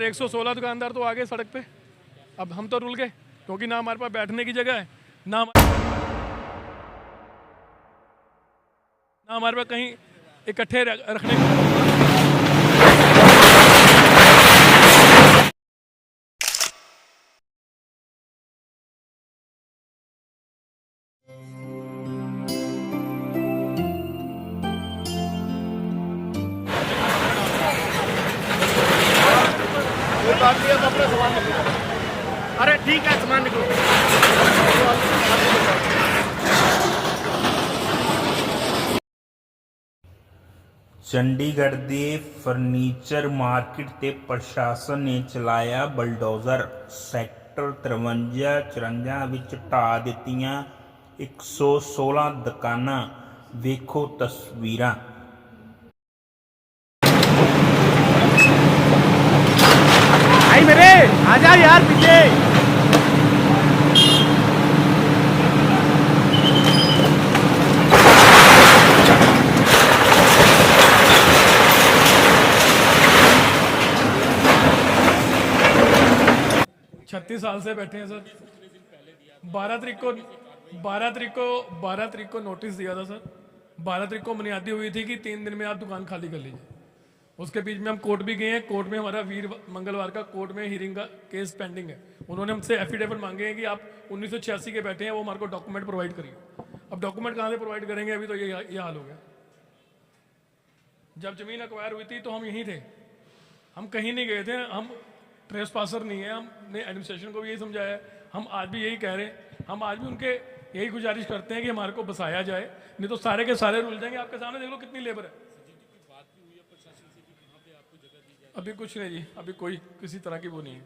Sir 116 दुकानदार तो आ गए सड़क पे। अब हम तो रुल गए क्योंकि ना हमारे पास बैठने की जगह है, ना हमारे पास कहीं इकट्ठे रखने की। अरे ठीक है, सामान निकलो। ਚੰਡੀਗੜ੍ਹ ਦੇ ਫਰਨੀਚਰ ਮਾਰਕੀਟ ਤੇ ਪ੍ਰਸ਼ਾਸਨ ਨੇ ਚਲਾਇਆ ਬਲਡੋਜ਼ਰ। ਸੈਕਟਰ 53 54 ਵਿੱਚ ਢਾਹ ਦਿੱਤੀਆਂ 116 ਦੁਕਾਨਾਂ। ਵੇਖੋ ਤਸਵੀਰਾਂ। भाई मेरे आजा यार पीछे। छत्तीस साल से बैठे हैं सर। 12 तारीख को नोटिस दिया था सर। 12 तारीख को बुनियादी हुई थी कि 3 दिन में आप दुकान खाली कर लीजिए। उसके बीच में हम कोर्ट भी गए हैं। कोर्ट में हमारा मंगलवार का कोर्ट में हियरिंग का केस पेंडिंग है। उन्होंने हमसे एफिडेविट मांगे हैं कि आप 1986 के बैठे हैं, वो हमारे को डॉक्यूमेंट प्रोवाइड करिए। अब डॉक्यूमेंट कहाँ से प्रोवाइड करेंगे? अभी तो ये हाल हो गया। जब जमीन अक्वायर हुई थी तो हम यहीं थे, हम कहीं नहीं गए थे। हम ट्रेस पासर नहीं है। हमने एडमिनिस्ट्रेशन को भी यही समझाया है। हम आज भी यही कह रहे हैं। हम आज भी उनके यही गुजारिश करते हैं कि हमारे को बसाया जाए, नहीं तो सारे के सारे रुल जाएंगे। आपके सामने देख लो कितनी लेबर है। अभी कुछ नहीं जी, अभी कोई किसी तरह की वो नहीं है।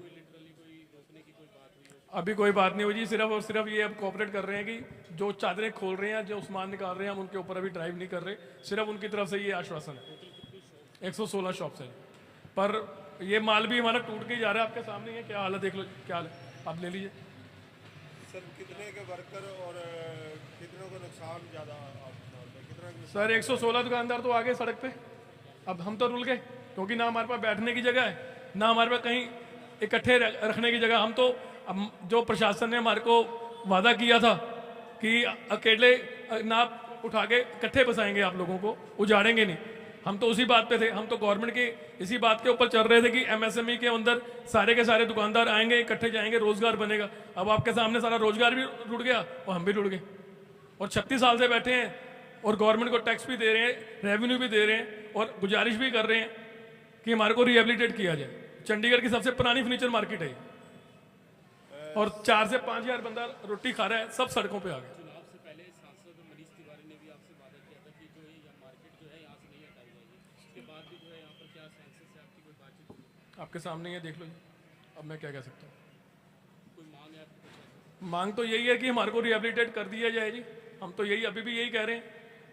अभी कोई बात नहीं हुई जी। सिर्फ और सिर्फ ये अब कोऑपरेट कर रहे हैं कि जो चादरें खोल रहे हैं, जो सामान निकाल रहे हैं, हम उनके ऊपर अभी ड्राइव नहीं कर रहे। सिर्फ उनकी तरफ से ये आश्वासन है। 116 शॉप्स है, पर ये माल भी हमारा टूट के ही जा रहा है। आपके सामने है क्या हाल है, देख लो क्या हाल है, आप ले लीजिए। सर कितने के वर्कर और कितनों को नुकसान ज़्यादा कितना? सर 116 दुकानदार तो आ गए सड़क पे। अब हम तो रुल गए क्योंकि ना हमारे पास बैठने की जगह है, ना हमारे पास कहीं इकट्ठे रखने की जगह। हम तो अब जो प्रशासन ने हमारे को वादा किया था कि अकेले ना उठा के इकट्ठे बसाएंगे, आप लोगों को उजाड़ेंगे नहीं, हम तो उसी बात पे थे। हम तो गवर्नमेंट की इसी बात के ऊपर चल रहे थे कि एमएसएमई के अंदर सारे के सारे दुकानदार आएंगे, इकट्ठे जाएंगे, रोजगार बनेगा। अब आपके सामने सारा रोजगार भी रुड़ गया और हम भी रुड़ गए। और 36 साल से बैठे हैं और गवर्नमेंट को टैक्स भी दे रहे हैं, रेवेन्यू भी दे रहे हैं और गुजारिश भी कर रहे हैं कि हमारे को रिहेबिलिटेट किया जाए। चंडीगढ़ की सबसे पुरानी फर्नीचर मार्केट है और 4 से 5 हज़ार बंदा रोटी खा रहा है, सब सड़कों पे आ गए। आपके सामने ये देख लो जी, अब मैं क्या कह सकता हूँ। मांग तो यही है कि हमारे को रिहेबिलिटेट कर दिया जाए जी। हम तो यही अभी भी यही कह रहे हैं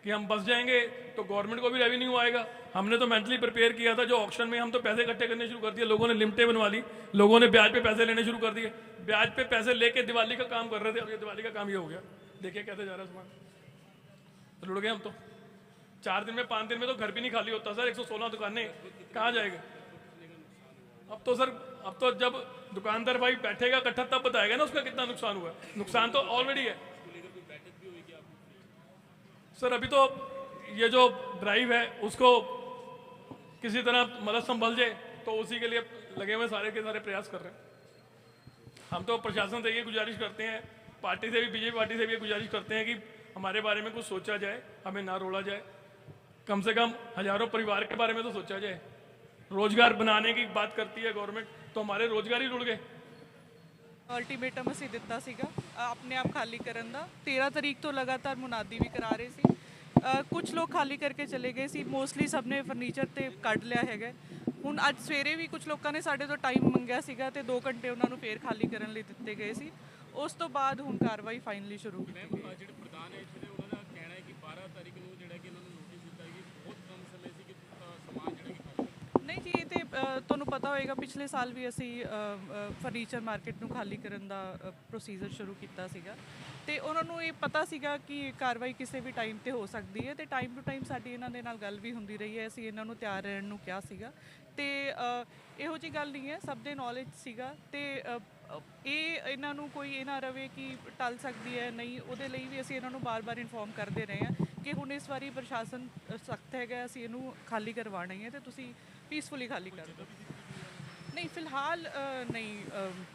कि हम बस जाएंगे तो गवर्नमेंट को भी रेवेन्यू आएगा। हमने तो मेंटली प्रिपेयर किया था। जो ऑक्शन में हम तो पैसे इकट्ठे करने शुरू कर दिए, लोगों ने लिमिटें बनवा ली, लोगों ने ब्याज पे पैसे लेने शुरू कर दिए। ब्याज पे पैसे लेके दिवाली का काम कर रहे थे, अब ये दिवाली का काम ये हो गया। देखिए कैसे जा रहा है सामान, रुड़ गए हम तो। 4 दिन में 5 दिन में तो घर भी नहीं खाली होता सर। 116 दुकानें कहाँ जाएगा? अब तो सर, अब तो जब दुकानदार भाई बैठेगा इकट्ठा तब बताएगा ना उसका कितना नुकसान हुआ है। नुकसान तो ऑलरेडी है सर। अभी तो ये जो ड्राइव है उसको किसी तरह मतलब संभल जाए, तो उसी के लिए लगे हुए सारे के सारे प्रयास कर रहे हैं। हम तो प्रशासन से ये गुजारिश करते हैं, पार्टी से भी, बीजेपी पार्टी से भी ये गुजारिश करते हैं कि हमारे बारे में कुछ सोचा जाए, हमें ना रोड़ा जाए। कम से कम हजारों परिवार के बारे में तो सोचा जाए। रोजगार बनाने की बात करती है गवर्नमेंट, तो हमारे रोजगार ही रुड़ गए। ਅਲਟੀਮੇਟਮ ਅਸੀਂ ਦਿੱਤਾ ਸੀਗਾ ਆਪਣੇ ਆਪ ਖਾਲੀ ਕਰਨ ਦਾ। 13 ਤਰੀਕ ਤੋਂ ਲਗਾਤਾਰ ਮੁਨਾਦੀ ਵੀ ਕਰਾ ਰਹੇ ਸੀ। ਕੁਝ ਲੋਕ ਖਾਲੀ ਕਰਕੇ ਚਲੇ ਗਏ ਸੀ, ਮੋਸਟਲੀ ਸਭ ਨੇ ਫਰਨੀਚਰ ਤੇ ਕੱਢ ਲਿਆ ਹੈਗਾ। ਹੁਣ ਅੱਜ ਸਵੇਰੇ ਵੀ ਕੁਝ ਲੋਕਾਂ ਨੇ ਸਾਡੇ ਤੋਂ ਟਾਈਮ ਮੰਗਿਆ ਸੀਗਾ ਤੇ 2 ਘੰਟੇ ਉਹਨਾਂ ਨੂੰ ਫੇਰ ਖਾਲੀ ਕਰਨ ਲਈ ਦਿੱਤੇ ਗਏ ਸੀ। ਉਸ ਤੋਂ ਬਾਅਦ ਹੁਣ ਕਾਰਵਾਈ ਫਾਈਨਲੀ ਸ਼ੁਰੂ ਕੀਤੀ ਗਈ। ਜਿਹੜੇ ਪ੍ਰਧਾਨ ਹੈ ਜਿਹੜੇ ਉਹਨਾਂ ਦਾ ਕਹਿਣਾ ਹੈ ਕਿ 12 ਤਾਰੀਖ ਨੂੰ ਜਿਹੜਾ ਕਿ ਉਹਨਾਂ ਨੂੰ ਨੋਟਿਸ ਦਿੱਤਾ ਕਿ ਬਹੁਤ ਕਮ ਸਮੇਂ ਸੀ ਕਿ ਸਮਾਨ ਜਿਹੜਾ ਕਿ ਨਹੀਂ ਜੀ, ਇਹ ਤੇ ਤੁਹਾਨੂੰ ਪਤਾ ਹੋਏਗਾ ਪਿਛਲੇ ਸਾਲ ਵੀ ਅਸੀਂ ਫਰਨੀਚਰ ਮਾਰਕੀਟ ਨੂੰ ਖਾਲੀ ਕਰਨ ਦਾ ਪ੍ਰੋਸੀਜਰ ਸ਼ੁਰੂ ਕੀਤਾ ਸੀਗਾ ਤੇ ਉਹਨਾਂ ਨੂੰ ਇਹ ਪਤਾ ਸੀਗਾ ਕਿ ਕਾਰਵਾਈ ਕਿਸੇ ਵੀ ਟਾਈਮ ਤੇ ਹੋ ਸਕਦੀ ਹੈ ਤੇ ਟਾਈਮ ਟੂ ਟਾਈਮ ਸਾਡੀ ਇਹਨਾਂ ਦੇ ਨਾਲ ਗੱਲ ਵੀ ਹੁੰਦੀ ਰਹੀ ਹੈ। ਅਸੀਂ ਇਹਨਾਂ ਨੂੰ ਤਿਆਰ ਰਹਿਣ ਨੂੰ ਕਿਹਾ ਸੀਗਾ ਤੇ ਇਹੋ ਜੀ ਗੱਲ ਨਹੀਂ ਹੈ, ਸਭ ਦੇ ਨੌਲੇਜ ਸੀਗਾ ਤੇ ਇਹ ਇਹਨਾਂ ਨੂੰ ਕੋਈ ਇਹ ਨਾ ਰਵੇ ਕਿ ਟਲ ਸਕਦੀ ਹੈ ਨਹੀਂ, ਉਹਦੇ ਲਈ ਵੀ ਅਸੀਂ ਇਹਨਾਂ ਨੂੰ ਬਾਰ-ਬਾਰ ਇਨਫੋਰਮ ਕਰਦੇ ਰਹੇ ਹਾਂ ਕਿ ਹੁਣ ਇਸ ਵਾਰੀ ਪ੍ਰਸ਼ਾਸਨ ਸਖਤ ਹੈਗਾ, ਅਸੀਂ ਇਹਨੂੰ ਖਾਲੀ ਕਰਵਾਉਣਾ ਹੀ ਹੈ ਤੇ ਤੁਸੀਂ ਪੀਸਫੁਲੀ ਖਾਲੀ ਕਰ ਦਿਓ। ਨਹੀਂ ਫਿਲਹਾਲ ਨਹੀਂ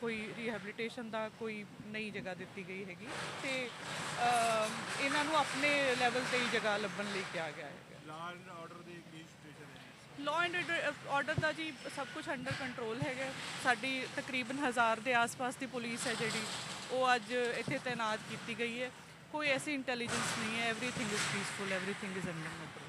ਕੋਈ ਰੀਹੈਬਿਲਿਟੇਸ਼ਨ ਦਾ ਕੋਈ ਨਈ ਜਗ੍ਹਾ ਦਿੱਤੀ ਗਈ ਹੈਗੀ ਤੇ ਇਹਨਾਂ ਨੂੰ ਆਪਣੇ ਲੈਵਲ ਤੇ ਹੀ ਜਗ੍ਹਾ ਲੱਭਣ ਲਈ ਕਿਹਾ ਗਿਆ ਹੈਗਾ। Law and order the Ki situation ਹੈ? ਲਾਅ ਐਂਡ ਆਰਡਰ ਦਾ ਜੀ ਸਭ ਕੁਝ ਅੰਡਰ ਕੰਟਰੋਲ ਹੈਗਾ। ਸਾਡੀ ਤਕਰੀਬਨ 1000 ਦੇ ਆਸ-ਪਾਸ ਦੀ ਪੁਲਿਸ ਹੈ ਜਿਹੜੀ ਉਹ ਅੱਜ ਇੱਥੇ ਤਾਇਨਾਤ ਕੀਤੀ ਗਈ ਹੈ। ਕੋਈ ਐਸੀ ਇੰਟੈਲੀਜੈਂਸ ਨਹੀਂ ਹੈ, everything is peaceful, everything is under control.